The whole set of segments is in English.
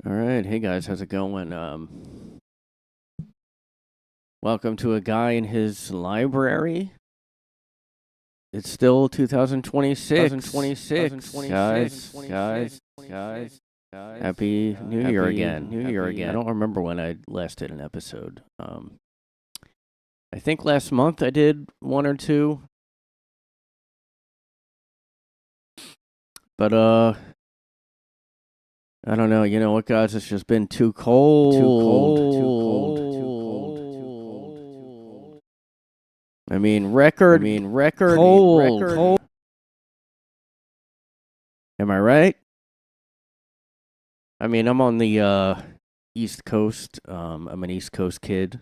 All right, hey guys, how's it going? Welcome to a guy in his library. It's still 2026. Guys. Happy New Year again. I don't remember when I last did an episode. I think last month I did one or two. But I don't know. You know what, guys? It's just been too cold. I mean, record cold. Am I right? I mean, I'm on the East Coast. I'm an East Coast kid.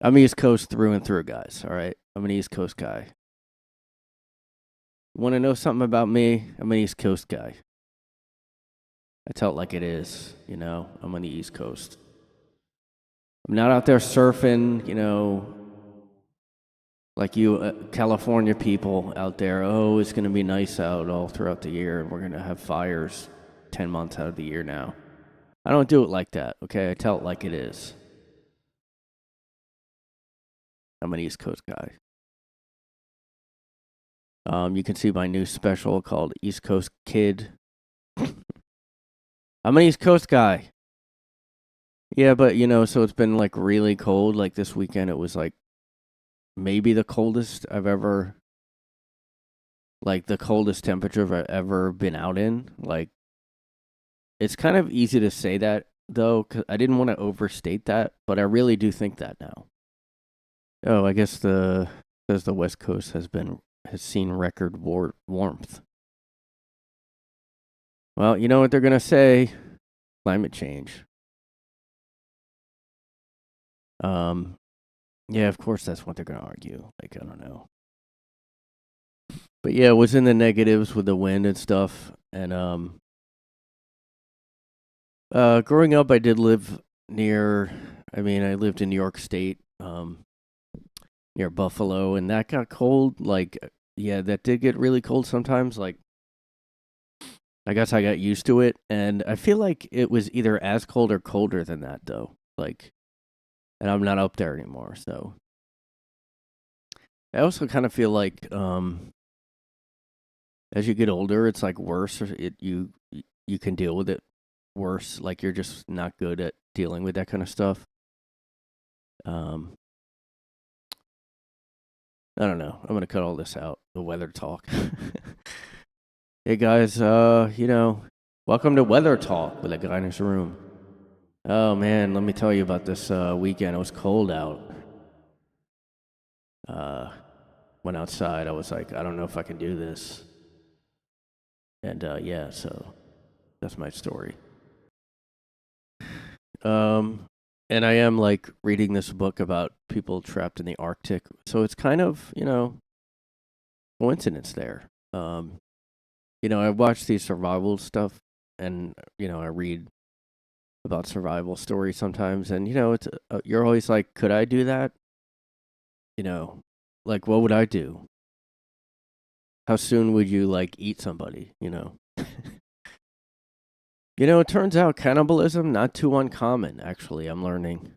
I'm East Coast through and through, guys. All right? I'm an East Coast guy. Want to know something about me? I'm an East Coast guy. I tell it like it is, you know? I'm on the East Coast. I'm not out there surfing, you know, like you California people out there. Oh, it's going to be nice out all throughout the year, and we're going to have fires 10 months out of the year now. I don't do it like that, okay? I tell it like it is. I'm an East Coast guy. You can see my new special called East Coast Kid. I'm an East Coast guy. Yeah, but you know, so it's been like really cold. Like this weekend, it was like maybe the coldest I've ever, like the coldest temperature I've ever been out in. Like, it's kind of easy to say that though, because I didn't want to overstate that, but I really do think that now. Oh, I guess the West Coast has seen record warmth. Well, you know what they're gonna say? Climate change. Yeah, of course that's what they're gonna argue. Like, I don't know. But yeah, it was in the negatives with the wind and stuff. And growing up, I did live near. I mean, I lived in New York State, near Buffalo, and that got cold. Like, yeah, that did get really cold sometimes. Like, I guess I got used to it, and I feel like it was either as cold or colder than that, though. Like, and I'm not up there anymore, so I also kind of feel like as you get older, it's like worse. You can deal with it worse. Like you're just not good at dealing with that kind of stuff. I don't know. I'm gonna cut all this out. The weather talk. Hey guys, you know, welcome to Weather Talk with a guy in his room. Oh man, let me tell you about this weekend. It was cold out. Went outside. I was like, I don't know if I can do this. And yeah, so that's my story. And I am like reading this book about people trapped in the Arctic. So it's kind of, you know, coincidence there. You know, I watch these survival stuff and, you know, I read about survival stories sometimes. And, you know, it's you're always like, could I do that? You know, like, what would I do? How soon would you like eat somebody, you know? You know, it turns out cannibalism not too uncommon. Actually, I'm learning.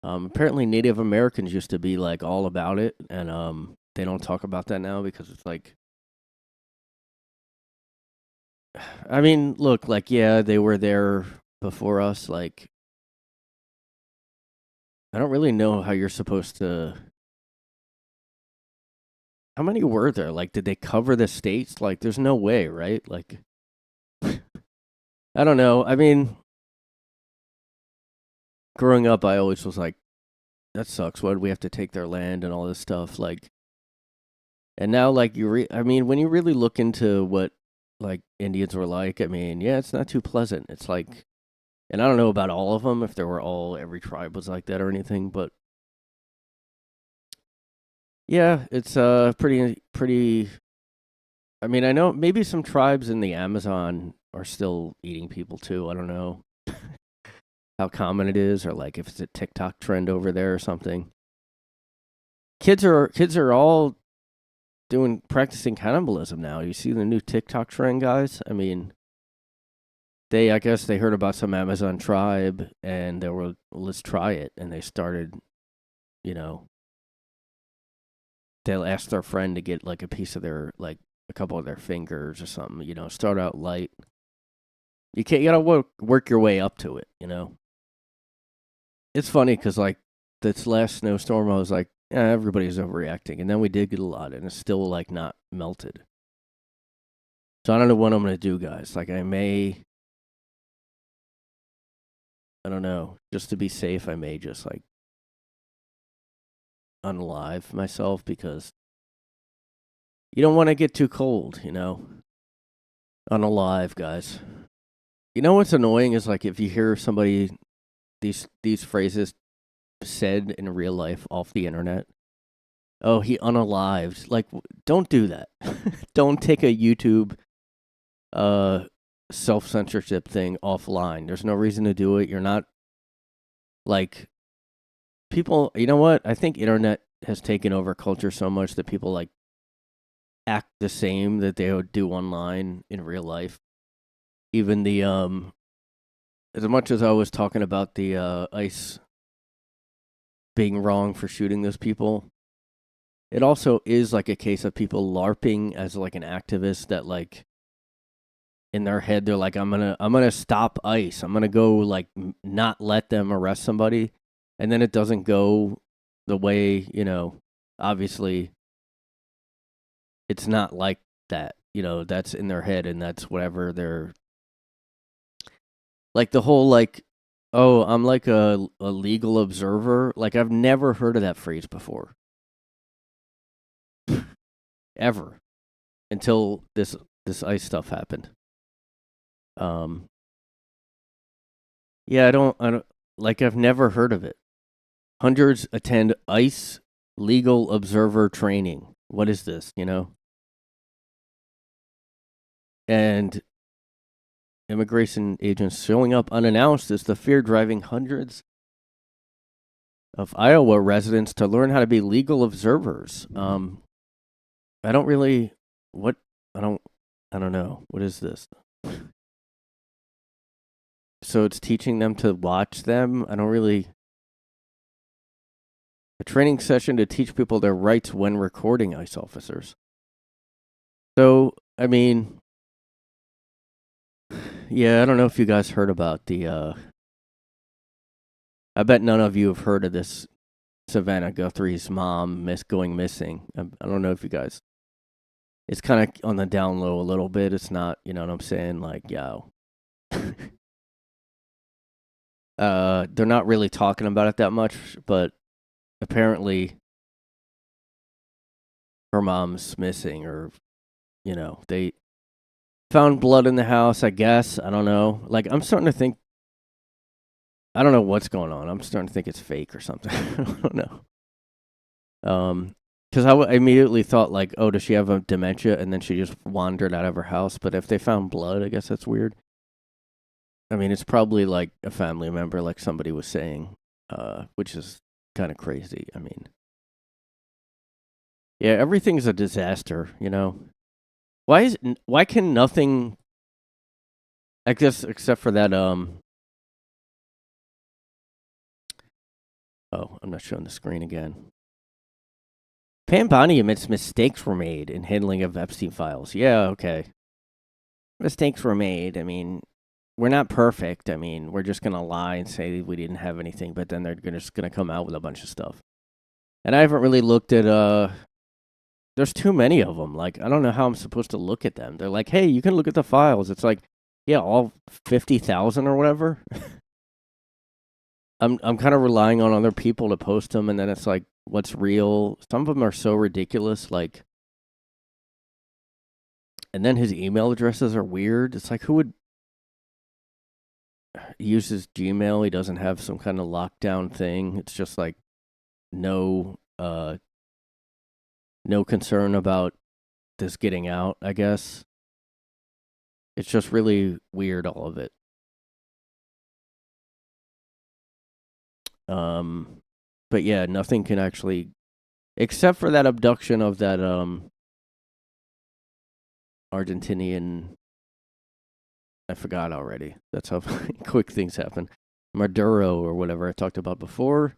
Apparently, Native Americans used to be like all about it, and they don't talk about that now because it's like, I mean, look, like yeah, they were there before us. Like, I don't really know how you're supposed to. How many were there? Like, did they cover the states? Like, there's no way, right? Like, I don't know. I mean, growing up, I always was like, that sucks. Why do we have to take their land and all this stuff? Like, and now, like, I mean, when you really look into what, like, Indians were like, I mean, yeah, it's not too pleasant. It's like, and I don't know about all of them, if every tribe was like that or anything, but yeah, it's pretty. I mean, I know maybe some tribes in the Amazon are still eating people too. I don't know how common it is, or like if it's a TikTok trend over there or something. Kids are all practicing cannibalism now. You see the new TikTok trend, guys? I mean, I guess they heard about some Amazon tribe and they were, let's try it. And they started, they'll ask their friend to get like a piece of their, like a couple of their fingers or something, start out light. You gotta work your way up to it, It's funny because like this last snowstorm, I was like, yeah, everybody's overreacting. And then we did get a lot and it's still like not melted. So I don't know what I'm going to do, guys. Like I don't know, just to be safe, I may just like unalive myself because you don't want to get too cold, Unalive, guys. You know what's annoying is like if you hear somebody these phrases said in real life off the internet. Oh, he unalived. Like, don't do that. Don't take a YouTube self-censorship thing offline. There's no reason to do it. You're not like people. You know what? I think internet has taken over culture so much that people like act the same that they would do online in real life. Even the as much as I was talking about the ICE being wrong for shooting those people, it also is like a case of people LARPing as like an activist that like in their head they're like I'm gonna stop ICE. I'm gonna go like not let them arrest somebody, and then it doesn't go the way obviously it's not like that. That's in their head and that's whatever they're like the whole like, oh, I'm like a legal observer. Like I've never heard of that phrase before. Ever. Until this ICE stuff happened. Yeah, I don't like I've never heard of it. Hundreds attend ICE legal observer training. What is this, And immigration agents showing up unannounced is the fear driving hundreds of Iowa residents to learn how to be legal observers. I don't really I don't know. What is this? So it's teaching them to watch them. I don't really. A training session to teach people their rights when recording ICE officers. So, I mean, yeah, I don't know if you guys heard about the, I bet none of you have heard of this Savannah Guthrie's mom going missing. I don't know if you guys, it's kind of on the down low a little bit. It's not, you know what I'm saying? Like, yo. They're not really talking about it that much, but apparently her mom's missing or, they found blood in the house, I guess. I don't know. Like, I'm starting to think, I don't know what's going on. I'm starting to think it's fake or something. I don't know. Because I immediately thought, like, oh, does she have a dementia? And then she just wandered out of her house. But if they found blood, I guess that's weird. I mean, it's probably like a family member, like somebody was saying, which is kind of crazy. I mean, yeah, everything's a disaster, Why can nothing, I guess, except for that, oh, I'm not showing the screen again. Pam Bondi admits mistakes were made in handling of Epstein files. Yeah, okay. Mistakes were made. I mean, we're not perfect. I mean, we're just going to lie and say we didn't have anything, but then they're just going to come out with a bunch of stuff. And I haven't really looked at, there's too many of them. Like, I don't know how I'm supposed to look at them. They're like, hey, you can look at the files. It's like, yeah, all 50,000 or whatever. I'm kind of relying on other people to post them, and then it's like, what's real? Some of them are so ridiculous, like, and then his email addresses are weird. It's like, who would use his Gmail? He doesn't have some kind of lockdown thing. It's just like no concern about this getting out, I guess. It's just really weird, all of it. But yeah, nothing can actually, except for that abduction of that Argentinian. I forgot already. That's how quick things happen. Maduro or whatever I talked about before.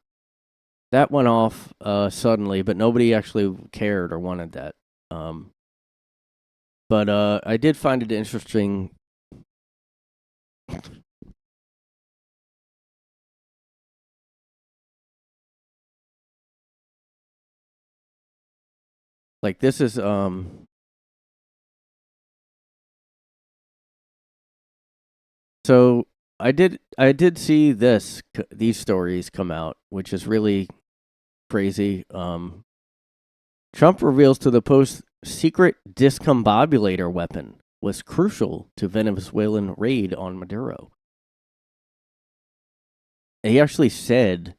That went off suddenly, but nobody actually cared or wanted that. But I did find it interesting. Like this is so I did see these stories come out, which is really crazy. Trump reveals to the Post secret discombobulator weapon was crucial to Venezuelan raid on Maduro. He actually said,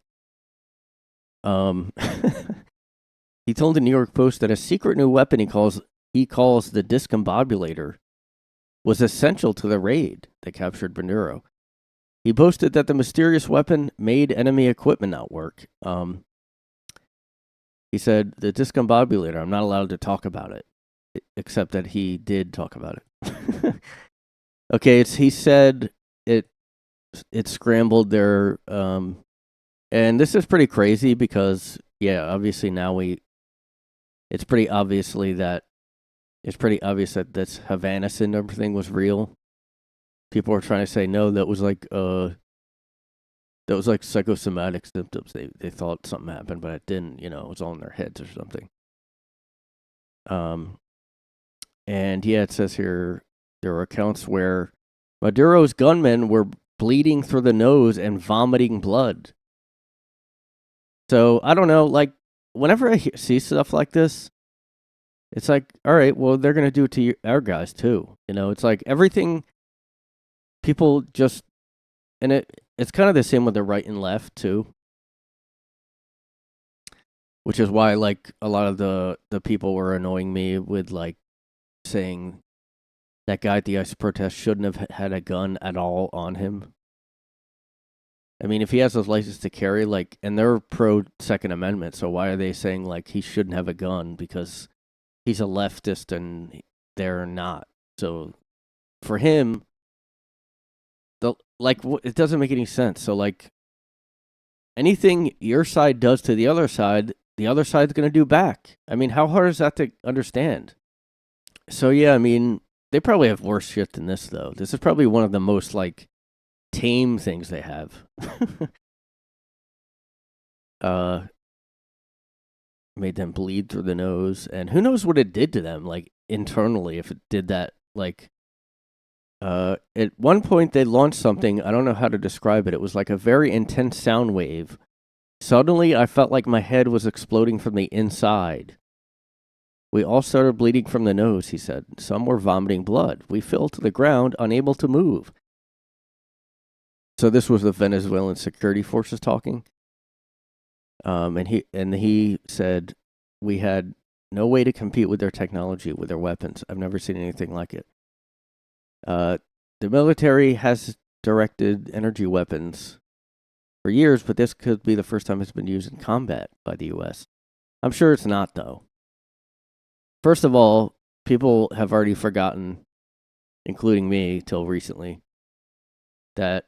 he told the New York Post that a secret new weapon he calls the discombobulator was essential to the raid that captured Maduro. He boasted that the mysterious weapon made enemy equipment not work. He said, the discombobulator, I'm not allowed to talk about it, except that he did talk about it. Okay, he said it scrambled their, and this is pretty crazy because, yeah, obviously now it's pretty obvious that this Havana syndrome thing was real. People were trying to say, no, that was like psychosomatic symptoms. They thought something happened, but it didn't. It was all in their heads or something. And yeah, it says here there were accounts where Maduro's gunmen were bleeding through the nose and vomiting blood. So I don't know. Like whenever I see stuff like this, it's like, all right, well, they're gonna do it to our guys too. It's like everything. People just, and it's kind of the same with the right and left too, which is why like a lot of the people were annoying me with like saying that guy at the ICE protest shouldn't have had a gun at all on him. I mean, if he has his license to carry, like, and they're pro Second Amendment, so why are they saying like he shouldn't have a gun because he's a leftist and they're not? So for him, it doesn't make any sense. So like anything your side does to the other side's going to do back. I mean, how hard is that to understand? So yeah, I mean, they probably have worse shit than this though. This is probably one of the most like tame things they have. Made them bleed through the nose, and who knows what it did to them, like internally, if it did that. Like, at one point they launched something, I don't know how to describe it. It was like a very intense sound wave. Suddenly, I felt like my head was exploding from the inside. We all started bleeding from the nose, he said. Some were vomiting blood. We fell to the ground, unable to move. So this was the Venezuelan security forces talking. And he said, we had no way to compete with their technology, with their weapons. I've never seen anything like it. The military has directed energy weapons for years, but this could be the first time it's been used in combat by the U.S. I'm sure it's not, though. First of all, people have already forgotten, including me till recently, that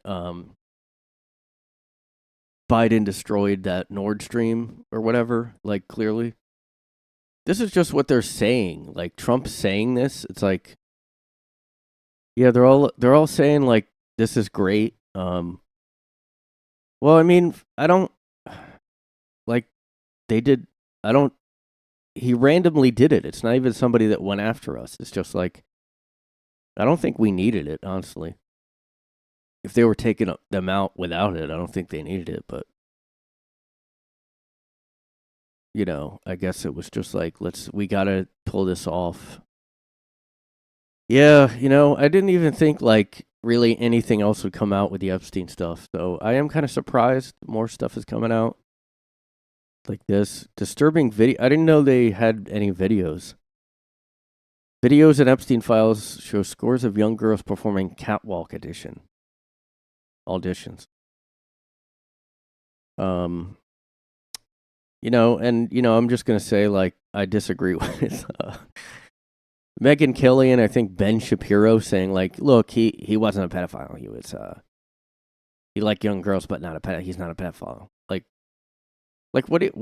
Biden destroyed that Nord Stream or whatever, like clearly. This is just what they're saying. Like Trump's saying this, it's like, yeah, they're all saying like this is great. Well, I mean, I don't like they did. I don't. He randomly did it. It's not even somebody that went after us. It's just like I don't think we needed it, honestly. If they were taking them out without it, I don't think they needed it. But I guess it was just like we gotta pull this off. Yeah, I didn't even think like really anything else would come out with the Epstein stuff. So I am kind of surprised more stuff is coming out. Like this disturbing video. I didn't know they had any videos. Videos and Epstein files show scores of young girls performing catwalk auditions. And I'm just gonna say like I disagree with Megyn Kelly and I think Ben Shapiro saying like, look, he wasn't a pedophile. He liked young girls, but not a pedophile. He's not a pedophile. Like what is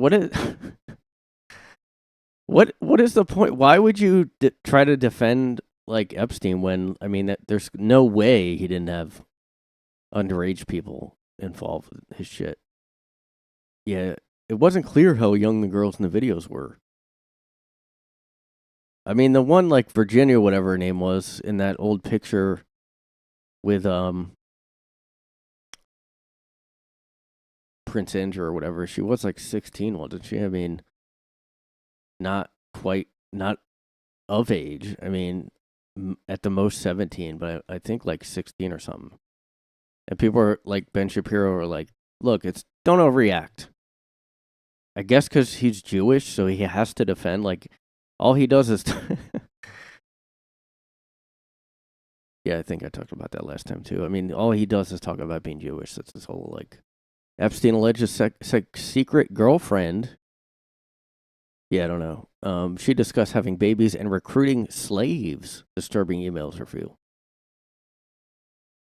what is the point? Why would you try to defend like Epstein when I mean that there's no way he didn't have underage people involved with his shit. Yeah, it wasn't clear how young the girls in the videos were. I mean, the one like Virginia, whatever her name was, in that old picture with Prince Andrew or whatever, she was like 16, wasn't she? I mean, not quite, not of age. I mean, at the most 17, but I think like 16 or something. And people are like Ben Shapiro are like, look, don't overreact. I guess because he's Jewish, so he has to defend. Like, all he does is. Yeah, I think I talked about that last time too. I mean, all he does is talk about being Jewish. That's his whole like. Epstein alleges secret girlfriend. Yeah, I don't know. She discussed having babies and recruiting slaves. Disturbing emails reveal.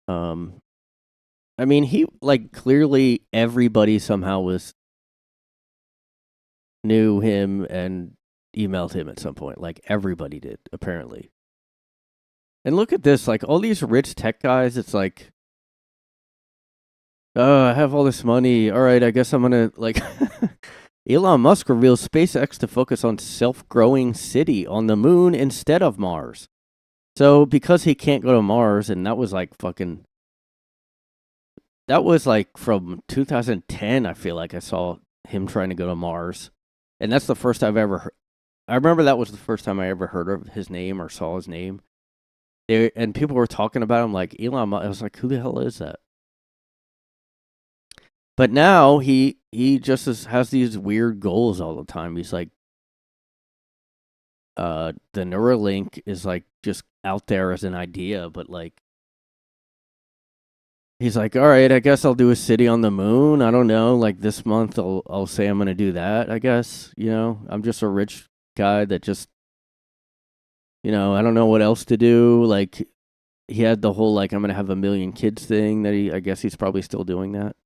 I mean, he like clearly everybody somehow knew him and emailed him at some point. Like everybody did, apparently. And look at this, like all these rich tech guys, it's like, oh, I have all this money. All right, I guess I'm gonna like Elon Musk reveals SpaceX to focus on self-growing city on the moon instead of Mars. So because he can't go to Mars, and that was like from 2010, I feel like I saw him trying to go to Mars. And that's the first I've ever heard. I remember that was the first time I ever heard of his name or saw his name. And people were talking about him like Elon Musk. I was like, who the hell is that? But now he just has these weird goals all the time. He's like, the Neuralink is like just out there as an idea, but like, he's like, all right, I guess I'll do a city on the moon. I don't know. Like this month, I'll say I'm gonna do that. I guess I'm just a rich guy that just, I don't know what else to do. Like, he had the whole like I'm gonna have a million kids thing that I guess he's probably still doing that.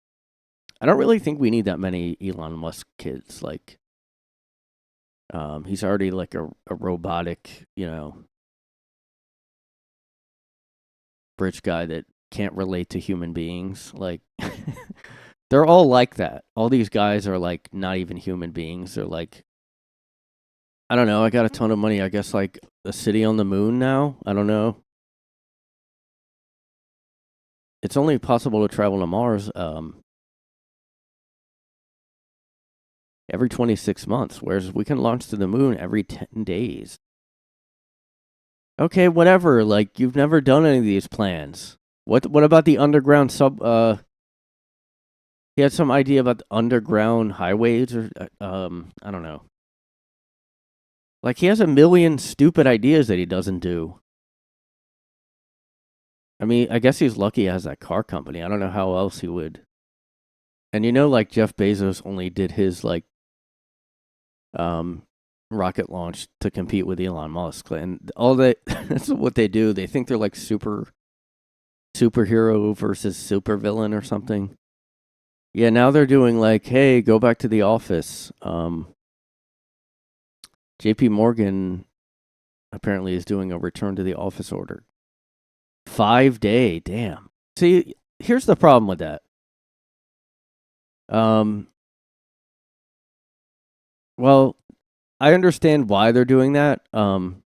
I don't really think we need that many Elon Musk kids. Like, he's already like a robotic, rich guy that can't relate to human beings. Like, they're all like that. All these guys are like not even human beings. They're like, I don't know. I got a ton of money. I guess like a city on the moon now. I don't know. It's only possible to travel to Mars every 26 months, whereas we can launch to the moon every 10 days. Okay, whatever. Like, you've never done any of these plans. What about the underground he had some idea about the underground highways or I don't know. Like, he has a million stupid ideas that he doesn't do. I mean, I guess he's lucky he has that car company. I don't know how else he would. And like Jeff Bezos only did his like rocket launch to compete with Elon Musk, and all that that's what they do. They think they're like superhero versus supervillain or something. Yeah, now they're doing like, hey, go back to the office. JP Morgan apparently is doing a return to the office order. 5-day, damn. See, here's the problem with that. Well, I understand why they're doing that. To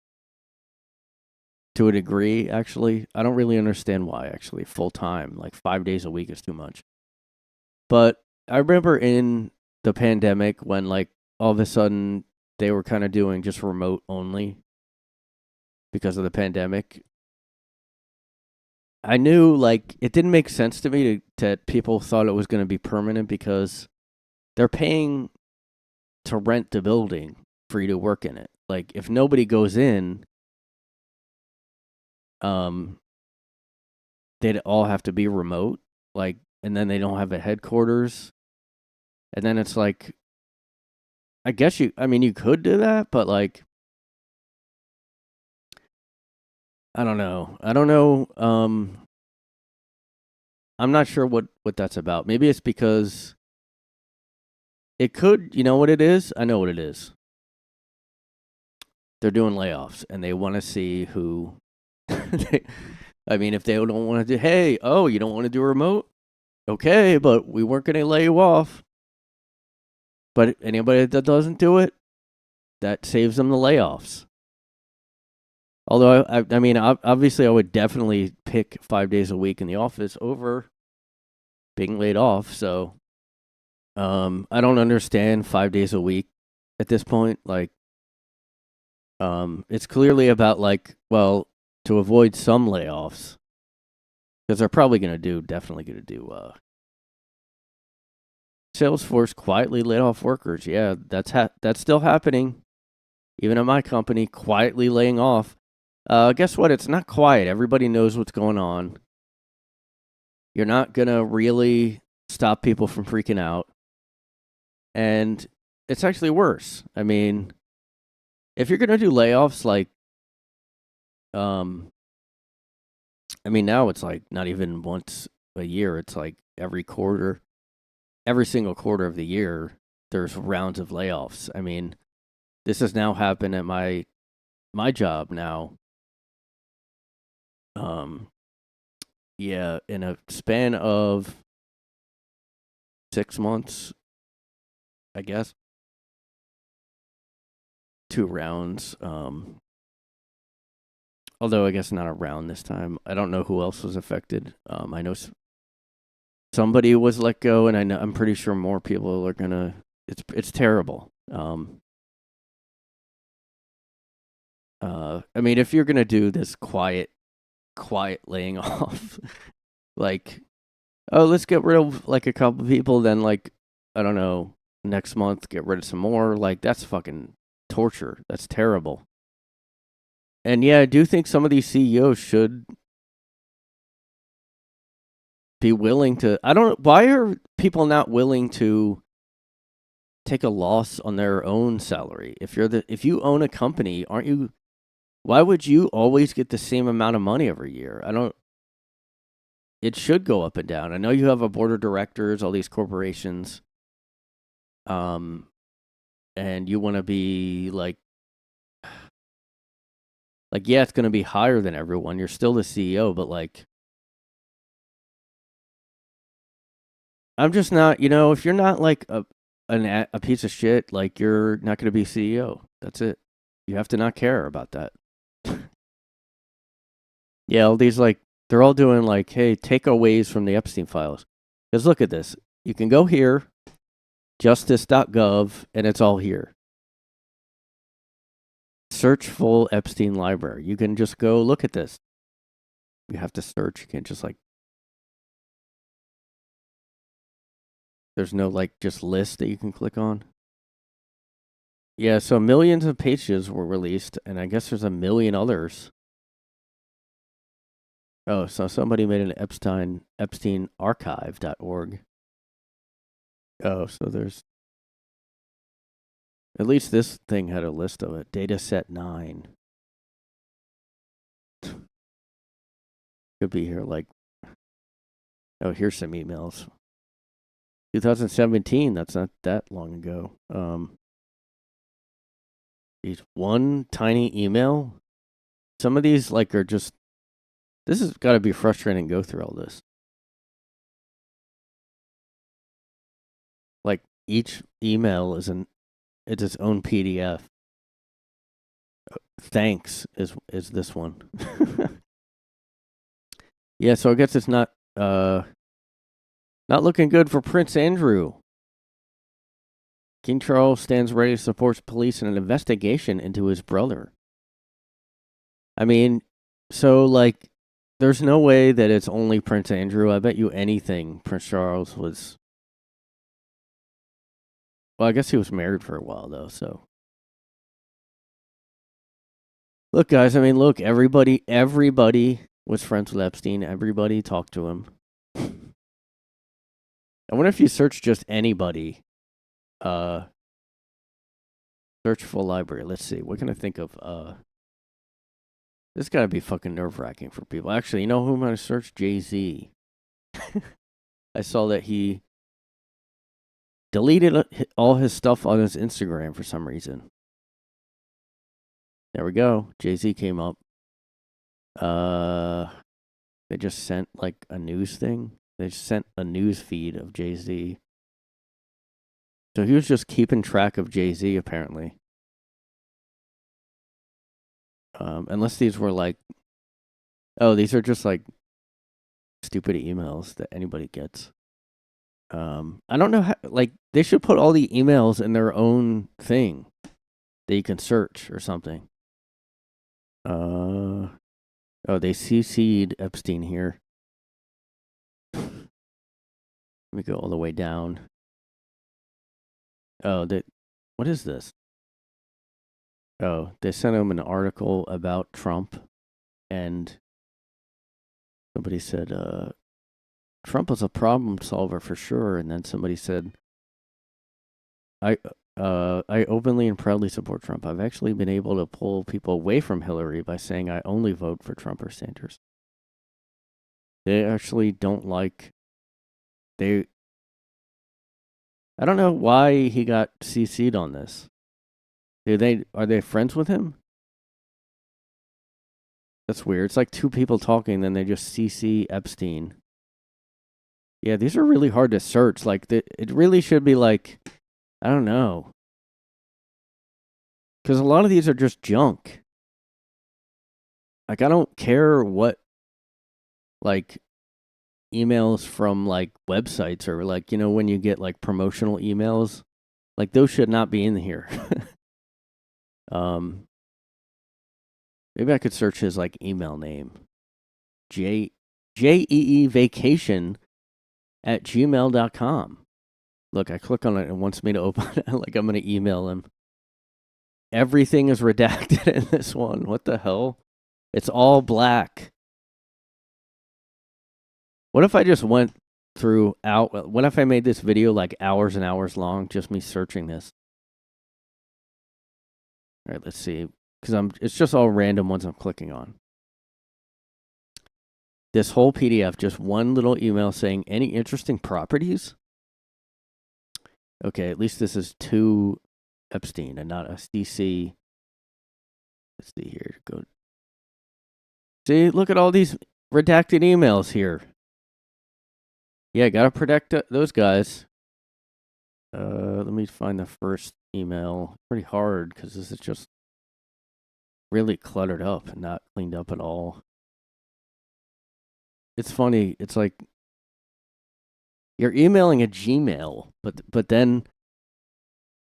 a degree, actually. I don't really understand why, actually. Full time, like 5 days a week is too much. But I remember in the pandemic when, like, all of a sudden they were kind of doing just remote only because of the pandemic. I knew, like, it didn't make sense to me that people thought it was going to be permanent because they're paying to rent the building for you to work in it. Like, if nobody goes in, they'd all have to be remote, like, and then they don't have a headquarters. And then it's like, I guess you could do that, but like, I don't know. I don't know. I'm not sure what that's about. Maybe it's because it could. You know what it is? I know what it is. They're doing layoffs, and they want to see who. I mean, if they don't want to do, hey, oh, you don't want to do remote? Okay, but we weren't going to lay you off. But anybody that doesn't do it, that saves them the layoffs. Although, I mean, obviously, I would definitely pick 5 days a week in the office over being laid off. So, I don't understand 5 days a week at this point. Like, it's clearly about like, well, to avoid some layoffs, because they're probably definitely going to do. Salesforce quietly laid off workers. Yeah, that's still happening. Even at my company, quietly laying off. Guess what? It's not quiet. Everybody knows what's going on. You're not going to really stop people from freaking out. And it's actually worse. I mean, if you're going to do layoffs, like, I mean, now it's like not even once a year. It's like every quarter, every single quarter of the year, there's rounds of layoffs. I mean, this has now happened at my job now. Yeah, in a span of 6 months, I guess. 2 rounds. Although I guess not a round this time. I don't know who else was affected. I know somebody was let go, and I'm pretty sure more people are gonna. It's terrible. I mean, if you're gonna do this quiet laying off, like, oh, let's get rid of like a couple people, then like, I don't know, next month get rid of some more. Like, that's fucking torture. That's terrible. And yeah, I do think some of these CEOs should be willing to. I don't. Why are people not willing to take a loss on their own salary? If you own a company, aren't you? Why would you always get the same amount of money every year? I don't. It should go up and down. I know you have a board of directors, all these corporations, and you want to be like, yeah, it's going to be higher than everyone. You're still the CEO, but like, I'm just not. If you're not like a piece of shit, like, you're not going to be CEO. That's it. You have to not care about that. Yeah, all these, like, they're all doing like, hey, takeaways from the Epstein files. Because look at this. You can go here, justice.gov, and it's all here. Search full Epstein library. You can just go look at this. You have to search. You can't just like, there's no like just list that you can click on. Yeah, so millions of pages were released, and I guess there's a million others. Oh, so somebody made an EpsteinArchive.org. Oh, so there's at least this thing had a list of it. Dataset 9. Could be here like, oh, here's some emails. 2017, that's not that long ago. These one tiny email. Some of these like are just, this has got to be frustrating to go through all this. Like, each email it's its own PDF. Thanks is this one. Yeah, so I guess it's not looking good for Prince Andrew. King Charles stands ready to support police in an investigation into his brother. I mean, so like, there's no way that it's only Prince Andrew. I bet you anything Prince Charles was. Well, I guess he was married for a while though, so. Look, guys, I mean, look, everybody was friends with Epstein. Everybody talked to him. I wonder if you search just anybody, search full library. Let's see. What can I think of? This got to be fucking nerve-wracking for people. Actually, you know who I'm going to search? Jay-Z. I saw that he deleted all his stuff on his Instagram for some reason. There we go. Jay-Z came up. They just sent like a news thing. They just sent a news feed of Jay-Z. So he was just keeping track of Jay-Z apparently. Unless these were like, oh, these are just like stupid emails that anybody gets. I don't know how, like, they should put all the emails in their own thing that you can search or something. Oh, they CC'd Epstein here. Let me go all the way down. Oh, what is this? Oh, they sent him an article about Trump, and somebody said, Trump was a problem solver for sure, and then somebody said, I openly and proudly support Trump. I've actually been able to pull people away from Hillary by saying I only vote for Trump or Sanders. They actually don't like, I don't know why he got CC'd on this. Are they friends with him? That's weird. It's like two people talking, then they just CC Epstein. Yeah, these are really hard to search. Like, it really should be like, I don't know. Because a lot of these are just junk. Like, I don't care what, like, emails from, like, websites or, like, you know, when you get, like, promotional emails. Like, those should not be in here. Maybe I could search his, like, email name. jeevacation@gmail.com. Look, I click on it and it wants me to open it like I'm going to email him. Everything is redacted in this one. What the hell? It's all black. What if I just went what if I made this video like hours and hours long, just me searching this? All right, let's see. Because it's just all random ones I'm clicking on. This whole PDF, just one little email saying any interesting properties. Okay, at least this is to Epstein and not a CC. Let's see here. Go. See, look at all these redacted emails here. Yeah, gotta protect those guys. Let me find the first email. Pretty hard because this is just really cluttered up and not cleaned up at all. It's funny. It's like you're emailing a Gmail, but then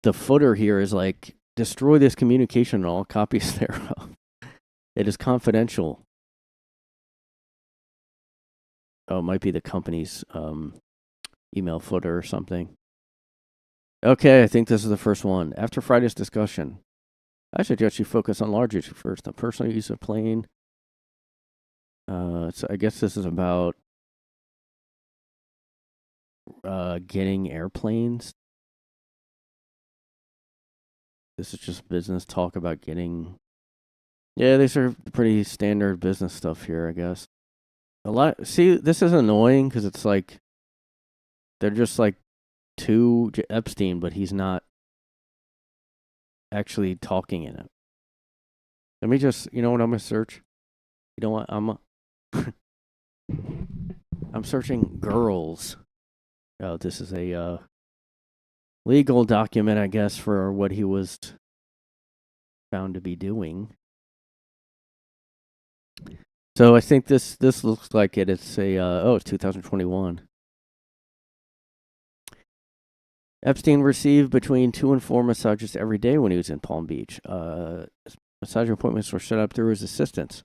the footer here is like, destroy this communication and all copies thereof. It is confidential. Oh, it might be the company's email footer or something. Okay, I think this is the first one. After Friday's discussion, I suggest you focus on large issue first. The personal use of plane. So I guess this is about getting airplanes. This is just business talk about getting. Yeah, these are pretty standard business stuff here, I guess. See, this is annoying because it's like they're just like to Epstein, but he's not actually talking in it. Let me just, you know what I'm gonna search? You know what? I'm searching girls. Oh, this is a legal document, I guess, for what he was found to be doing. So I think this looks like it. It's it's 2021. Epstein received between 2 and 4 massages every day when he was in Palm Beach. Massage appointments were set up through his assistants.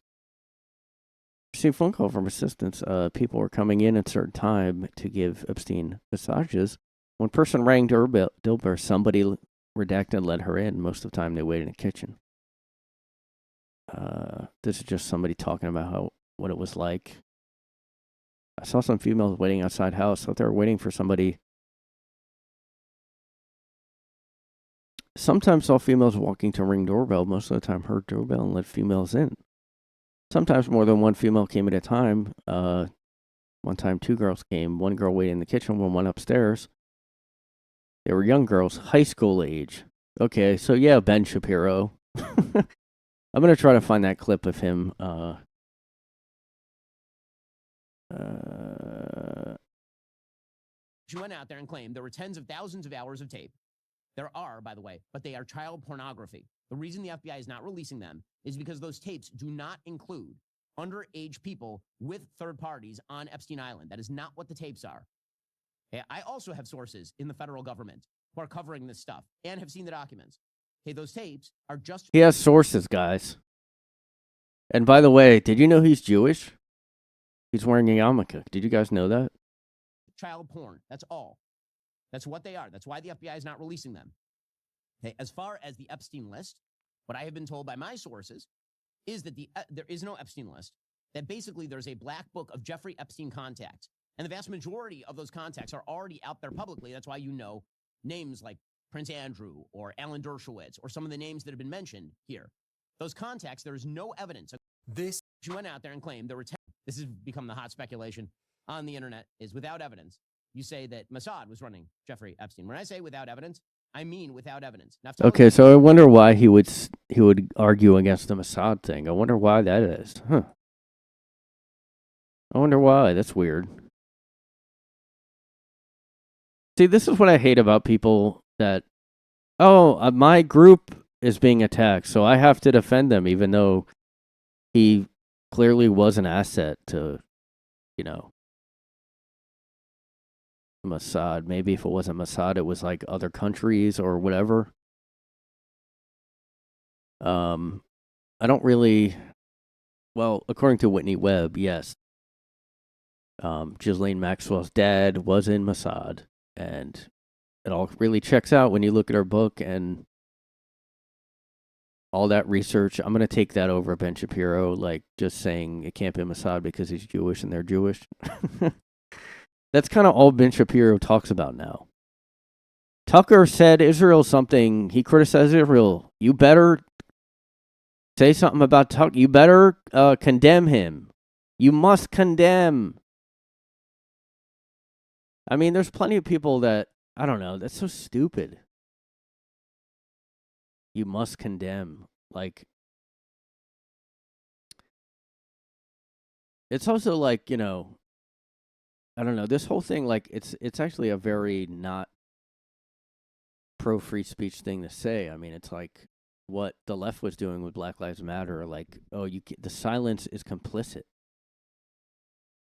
Received phone call from assistants. People were coming in at a certain time to give Epstein massages. When person rang doorbell, somebody redacted let her in. Most of the time, they waited in the kitchen. This is just somebody talking about what it was like. I saw some females waiting outside house. Thought they were waiting for somebody. Sometimes saw females walking to ring doorbell. Most of the time, heard doorbell and let females in. sometimes more than one female came at a time. One time 2 girls came. One girl waited in the kitchen, one went upstairs. They were young girls, high school age. Okay, so yeah, Ben Shapiro. I'm going to try to find that clip of him. She went out there and claimed there were tens of thousands of hours of tape. There are, by the way, but they are child pornography. The reason the FBI is not releasing them is because those tapes do not include underage people with third parties on Epstein Island. That is not what the tapes are. Okay, I also have sources in the federal government who are covering this stuff and have seen the documents. Okay, those tapes are just... He has sources, guys. And by the way, did you know he's Jewish? He's wearing a yarmulke. Did you guys know that? Child porn. That's all. That's what they are. That's why the FBI is not releasing them. Okay, as far as the Epstein list, what I have been told by my sources is that there is no Epstein list, that basically there's a black book of Jeffrey Epstein contacts. And the vast majority of those contacts are already out there publicly. That's why you know names like Prince Andrew or Alan Dershowitz or some of the names that have been mentioned here. Those contacts, there is no evidence. She went out there and claimed there were 10. This has become the hot speculation on the internet, is without evidence. You say that Mossad was running Jeffrey Epstein. When I say without evidence, I mean without evidence. Now, okay, so I wonder why he would argue against the Mossad thing. I wonder why that is. Huh. I wonder why. That's weird. See, this is what I hate about people that, my group is being attacked, so I have to defend them, even though he clearly was an asset to, Mossad. Maybe if it wasn't Mossad, it was like other countries or whatever. I don't really, according to Whitney Webb, yes. Ghislaine Maxwell's dad was in Mossad, and it all really checks out when you look at her book and all that research. I'm going to take that over Ben Shapiro, like just saying it can't be Mossad because he's Jewish and they're Jewish. That's kind of all Ben Shapiro talks about now. Tucker said Israel something. He criticized Israel. You better say something about Tucker. You better condemn him. You must condemn. I mean, there's plenty of people that, I don't know, that's so stupid. You must condemn. Like, it's also like, I don't know, this whole thing, like, it's actually a very not pro-free speech thing to say. I mean, it's like what the left was doing with Black Lives Matter, like, the silence is complicit.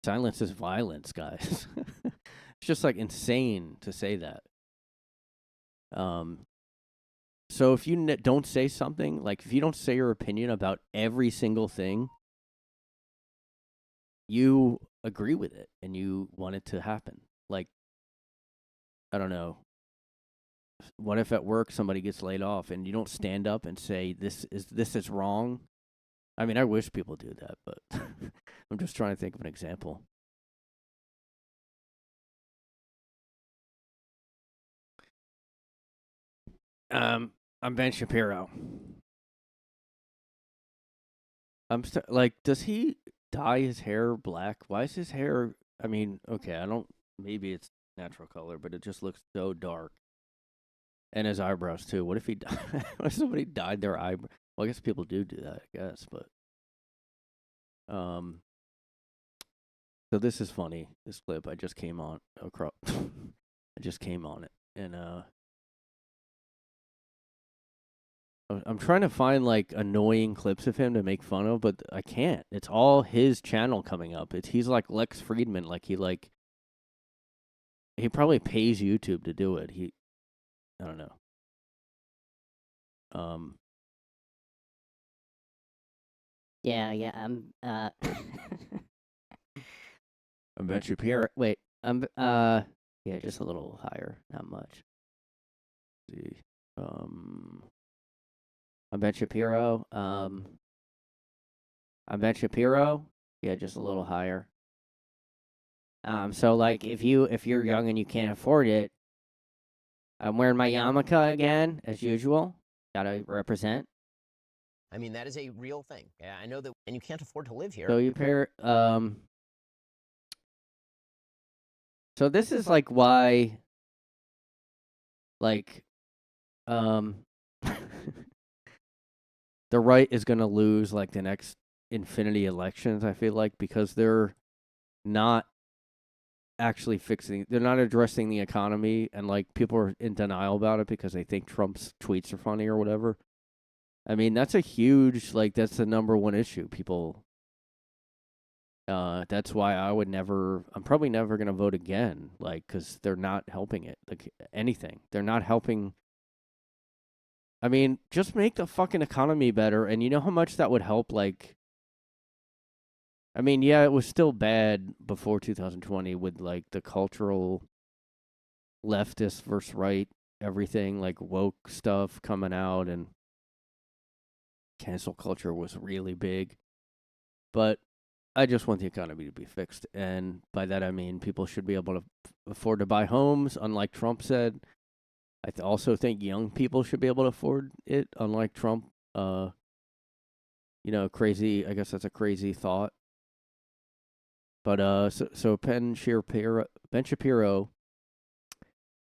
Silence is violence, guys. It's just like insane to say that. So if you don't say something, like if you don't say your opinion about every single thing, you agree with it and you want it to happen. Like, I don't know. What if at work somebody gets laid off and you don't stand up and say this is wrong? I mean, I wish people do that, but I'm just trying to think of an example. I'm Ben Shapiro. Does he dye his hair black? Why is his hair? I mean, okay, maybe it's natural color, but it just looks so dark. And his eyebrows too. What if what if somebody dyed their eyebrow? Well, I guess people do that, I guess, but so this is funny. This clip I just came on. I just came on it, and I'm trying to find like annoying clips of him to make fun of, but I can't. It's all his channel coming up. He's like Lex Friedman. Like he probably pays YouTube to do it. I don't know. Yeah, I'm Ben Shapiro. Wait, yeah, just a little higher, not much. Let's see. I'm Ben Shapiro. I'm Ben Shapiro. Yeah, just a little higher. So like if you're young and you can't afford it, I'm wearing my yarmulke again, as usual. Gotta represent. I mean, that is a real thing. Yeah, I know that, and you can't afford to live here. So so this is like why, like, um, the right is going to lose like the next infinity elections. I feel like because they're not actually they're not addressing the economy, and like people are in denial about it because they think Trump's tweets are funny or whatever. I mean, that's a huge, like, that's the number one issue. People, that's why I'm probably never going to vote again, like, because they're not helping it, like, anything. They're not helping. I mean, just make the fucking economy better, and you know how much that would help, like, I mean, yeah, it was still bad before 2020 with, like, the cultural leftist versus right, everything, like, woke stuff coming out, and cancel culture was really big. But I just want the economy to be fixed. And by that, I mean people should be able to afford to buy homes, unlike Trump said. I also think young people should be able to afford it, unlike Trump. Crazy. I guess that's a crazy thought. But so Ben Shapiro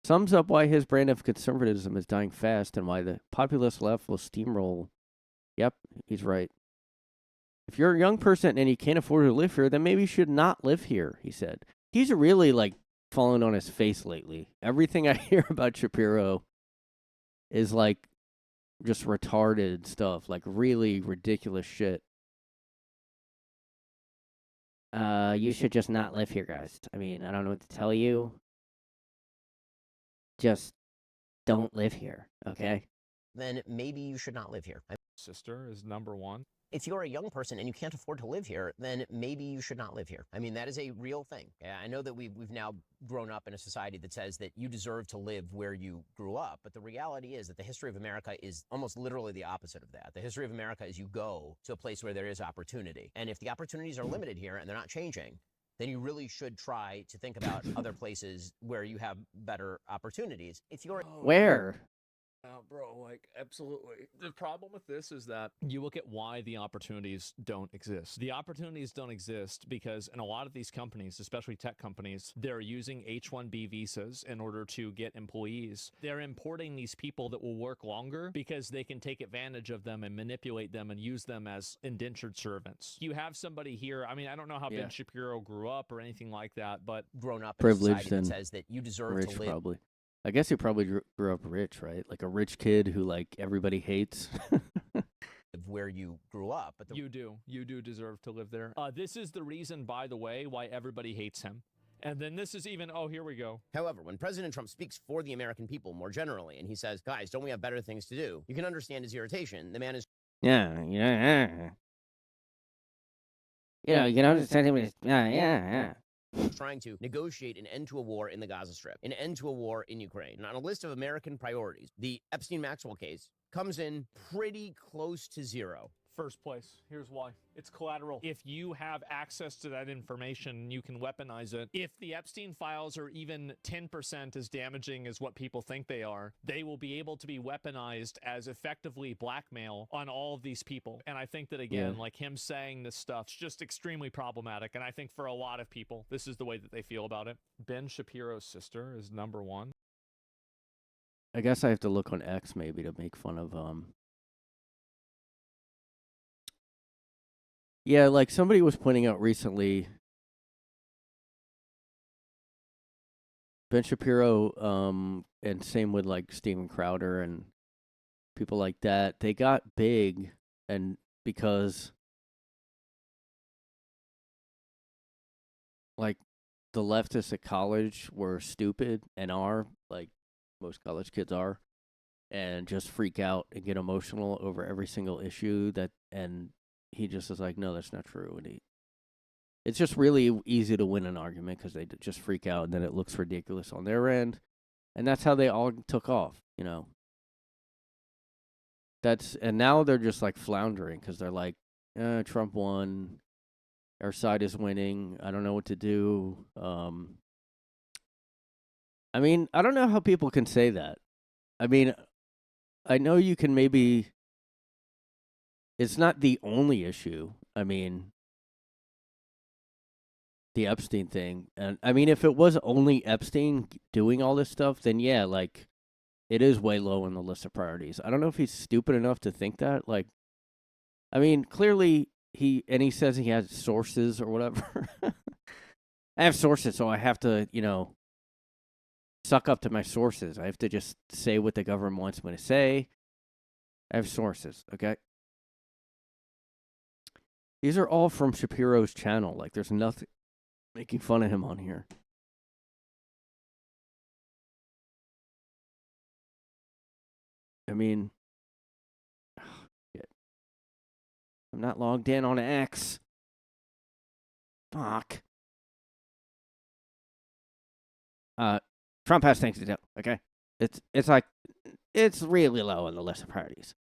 sums up why his brand of conservatism is dying fast and why the populist left will steamroll. Yep, he's right. If you're a young person and you can't afford to live here, then maybe you should not live here, he said. He's really, like, fallen on his face lately. Everything I hear about Shapiro is, like, just retarded stuff, like, really ridiculous shit. You should just not live here, guys. I mean, I don't know what to tell you. Just don't live here, okay? Then maybe you should not live here. Sister is number one. If you're a young person and you can't afford to live here, then maybe you should not live here. I mean, that is a real thing. Yeah, I know that we've now grown up in a society that says that you deserve to live where you grew up, but the reality is that the history of America is almost literally the opposite of that. The history of America is you go to a place where there is opportunity. And if the opportunities are limited here and they're not changing, then you really should try to think about other places where you have better opportunities. If you're Where? Bro, like, absolutely. The problem with this is that you look at why the opportunities don't exist. The opportunities don't exist because in a lot of these companies, especially tech companies, they're using H-1B visas in order to get employees. They're importing these people that will work longer because they can take advantage of them and manipulate them and use them as indentured servants. You have somebody here, I mean, I don't know how Ben Shapiro grew up or anything like that, but grown up in a Privileged society that and says that you deserve rich, to live probably. I guess he probably grew up rich, right? Like a rich kid who, like, everybody hates. where you grew up. But you do deserve to live there. This is the reason, by the way, why everybody hates him. And then this is even, oh, here we go. However, when President Trump speaks for the American people more generally, and he says, guys, don't we have better things to do? You can understand his irritation. The man is Yeah. You can understand him. Yeah. trying to negotiate an end to a war in the Gaza Strip, an end to a war in Ukraine. And on a list of American priorities, the Epstein-Maxwell case comes in pretty close to zero. First place. Here's why. It's collateral. If you have access to that information, you can weaponize it. If the Epstein files are even 10% as damaging as what people think they are, they will be able to be weaponized as effectively blackmail on all of these people. And I think that, again, like him saying this stuff's just extremely problematic. And I think for a lot of people, this is the way that they feel about it. Ben Shapiro's sister is number one. I guess I have to look on X maybe to make fun of Yeah, like somebody was pointing out recently, Ben Shapiro, and same with like Steven Crowder and people like that, they got big and because like the leftists at college were stupid and are, like most college kids are, and just freak out and get emotional over every single issue and he just is like, no, that's not true. And it's just really easy to win an argument because they just freak out and then it looks ridiculous on their end. And that's how they all took off, you know. And now they're just like floundering because they're like, Trump won. Our side is winning. I don't know what to do. I mean, I don't know how people can say that. I mean, I know you can maybe it's not the only issue. I mean, the Epstein thing. And I mean, if it was only Epstein doing all this stuff, then yeah, like, it is way low on the list of priorities. I don't know if he's stupid enough to think that. Like, I mean, clearly he says he has sources or whatever. I have sources, so I have to, suck up to my sources. I have to just say what the government wants me to say. I have sources, okay? These are all from Shapiro's channel. Like, there's nothing making fun of him on here. I mean, shit. I'm not logged in on X. Fuck. Trump has things to do, okay? It's like, it's really low on the list of priorities.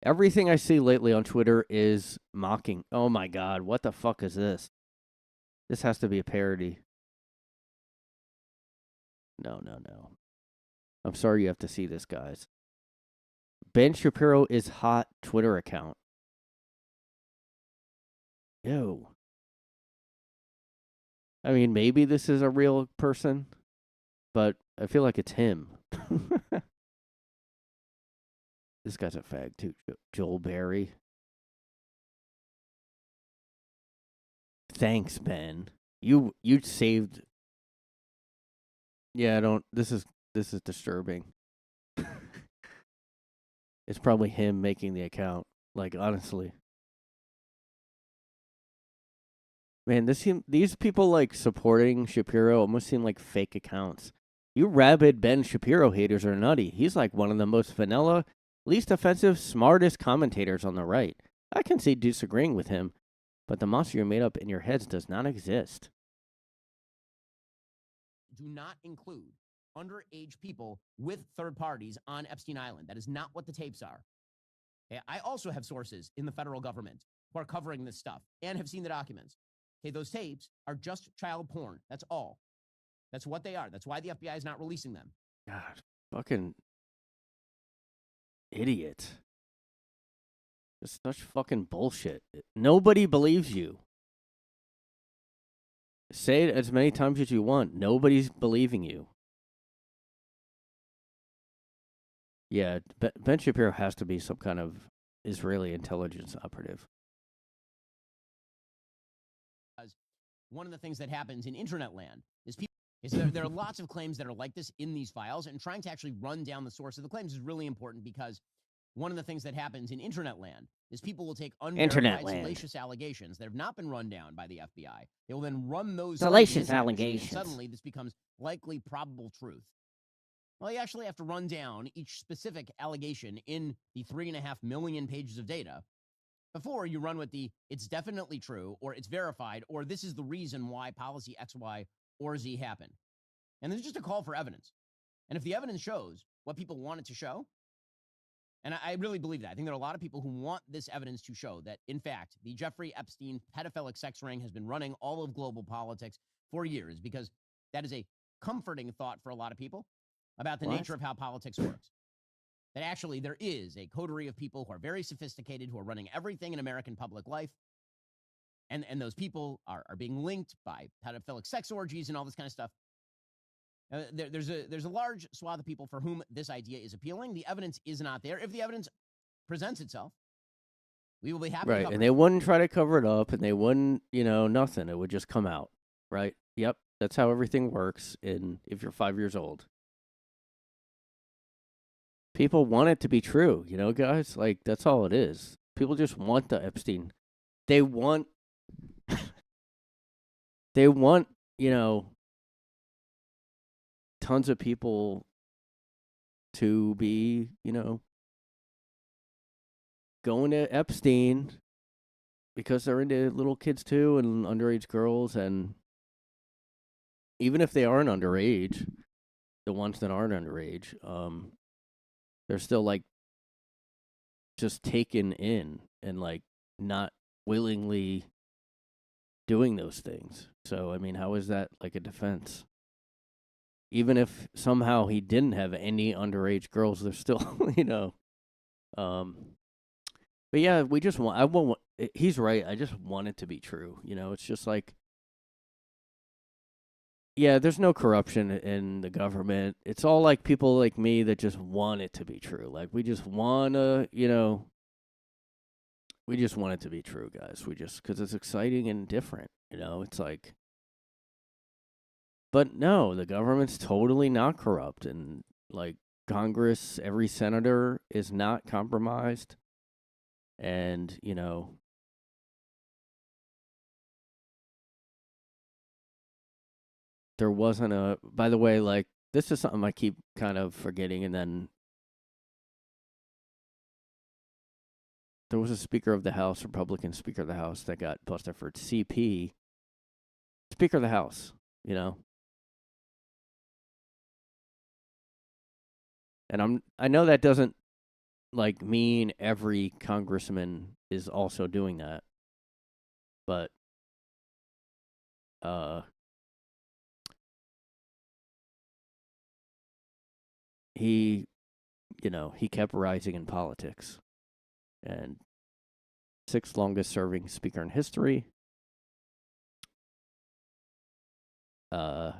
Everything I see lately on Twitter is mocking. Oh my God, what the fuck is this? This has to be a parody. No. I'm sorry you have to see this, guys. Ben Shapiro is hot Twitter account. Ew. I mean, maybe this is a real person, but I feel like it's him. This guy's a fag too, Joel Berry. Thanks, Ben. You saved. Yeah, I don't. This is disturbing. It's probably him making the account. Like, honestly. Man, these people, like, supporting Shapiro almost seem like fake accounts. You rabid Ben Shapiro haters are nutty. He's like one of the most vanilla, least offensive, smartest commentators on the right. I can see disagreeing with him, but the monster you made up in your heads does not exist. Do not include underage people with third parties on Epstein Island. That is not what the tapes are. Okay, I also have sources in the federal government who are covering this stuff and have seen the documents. Okay, those tapes are just child porn. That's all. That's what they are. That's why the FBI is not releasing them. God, fucking idiot. Just such fucking bullshit. Nobody believes you. Say it as many times as you want. Nobody's believing you. Yeah, Ben Shapiro has to be some kind of Israeli intelligence operative. One of the things that happens in internet land is there are lots of claims that are like this in these files, and trying to actually run down the source of the claims is really important, because one of the things that happens in internet land is people will take unverified salacious allegations that have not been run down by the FBI. They will then run those salacious allegations. Suddenly, this becomes likely probable truth. Well, you actually have to run down each specific allegation in the 3.5 million pages of data before you run with the it's definitely true, or it's verified, or this is the reason why policy X, Y, or Z happened. And there's just a call for evidence. And if the evidence shows what people want it to show, and I really believe that. I think there are a lot of people who want this evidence to show that, in fact, the Jeffrey Epstein pedophilic sex ring has been running all of global politics for years, because that is a comforting thought for a lot of people about the nature of how politics works. That actually there is a coterie of people who are very sophisticated, who are running everything in American public life. And those people are being linked by pedophilic sex orgies and all this kind of stuff. There's a large swath of people for whom this idea is appealing. The evidence is not there. If the evidence presents itself, we will be happy to cover and they wouldn't try to cover it up, and they wouldn't, nothing. It would just come out, right? Yep, that's how everything works if you're 5 years old. People want it to be true, guys? Like, that's all it is. People just want the Epstein. They want, tons of people to be, going to Epstein because they're into little kids too and underage girls. And even if they aren't underage, the ones that aren't underage, they're still, like, just taken in and, like, not willingly doing those things. So, I mean, how is that, like, a defense? Even if somehow he didn't have any underage girls, they're still, But yeah, we just want. I won't. He's right. I just want it to be true. You know, it's just like, yeah, there's no corruption in the government. It's all like people like me that just want it to be true. Like we just wanna, you know, we just want it to be true, guys. We just because it's exciting and different. You know, it's like, but no, the government's totally not corrupt, and like Congress, every senator is not compromised. And, you know, there wasn't a, by the way, like, this is something I keep kind of forgetting. And then there was a Speaker of the House, Republican Speaker of the House, that got busted for CP. Speaker of the House, you know? And I know that doesn't, like, mean every congressman is also doing that. But, he, you know, he kept rising in politics. And 6th longest serving speaker in history. Former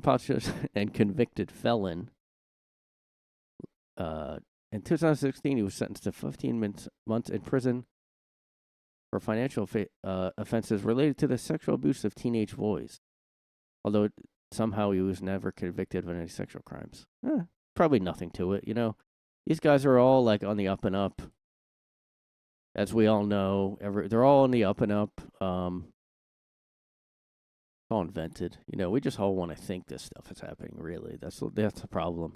politician and convicted felon. In 2016, he was sentenced to 15 months in prison for financial offenses related to the sexual abuse of teenage boys. Although somehow he was never convicted of any sexual crimes. Probably nothing to it, you know. These guys are all like on the up and up. As we all know, they're all on the up and up. All invented. You know, we just all want to think this stuff is happening, really. That's the problem.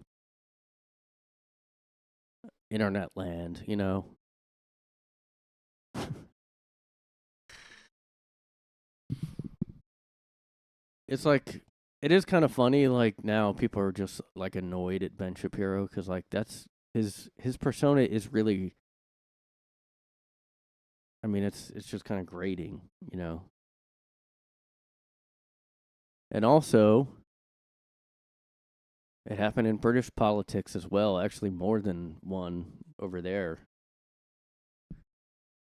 Internet land, you know. It's like, it is kind of funny, like, now people are just, like, annoyed at Ben Shapiro, because, like, that's, his persona is really, I mean, it's just kind of grating, you know. And also, it happened in British politics as well, actually more than one over there.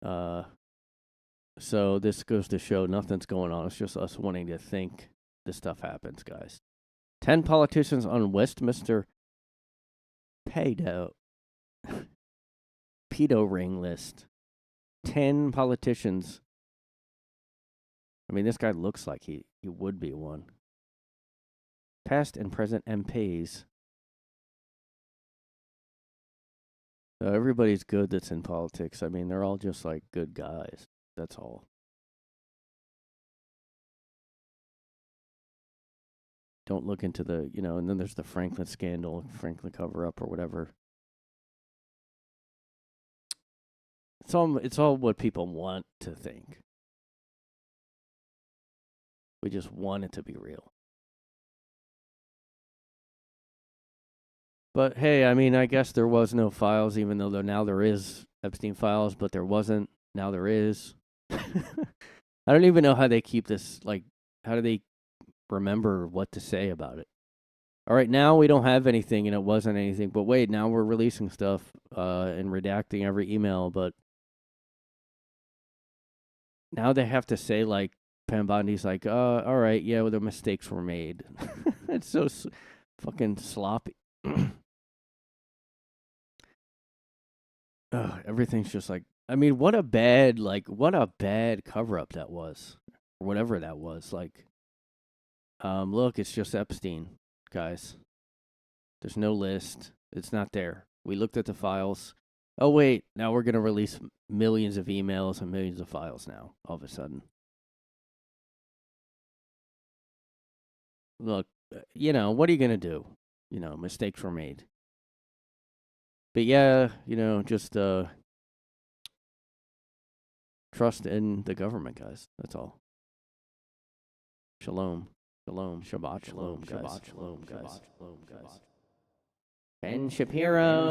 So this goes to show nothing's going on. It's just us wanting to think this stuff happens, guys. 10 politicians on Westminster pedo ring list. 10 politicians. I mean, this guy looks like he would be one. Past and present MPs. So everybody's good that's in politics. I mean, they're all just like good guys. That's all. Don't look into the, you know, and then there's the Franklin scandal, Franklin cover up or whatever. It's all what people want to think. We just want it to be real. But hey, I mean, I guess there was no files, even though now there is Epstein files, but there wasn't. Now there is. I don't even know how they keep this, like, how do they remember what to say about it? All right, now we don't have anything and it wasn't anything, but wait, now we're releasing stuff and redacting every email, but now they have to say, like, Pam Bondi's like, all right, yeah, well, the mistakes were made. It's so fucking sloppy. Everything's just like, I mean, what a bad cover-up that was, or whatever that was. Like, look, it's just Epstein, guys. There's no list. It's not there. We looked at the files. Oh, wait, now we're going to release millions of emails and millions of files now, all of a sudden. Look, you know, what are you going to do? You know, mistakes were made. But yeah, you know, just trust in the government, guys. That's all. Shalom. Shalom. Shabbat. Shalom, guys. Shabbat. Shalom, guys. Shalom, guys. Ben Shapiro.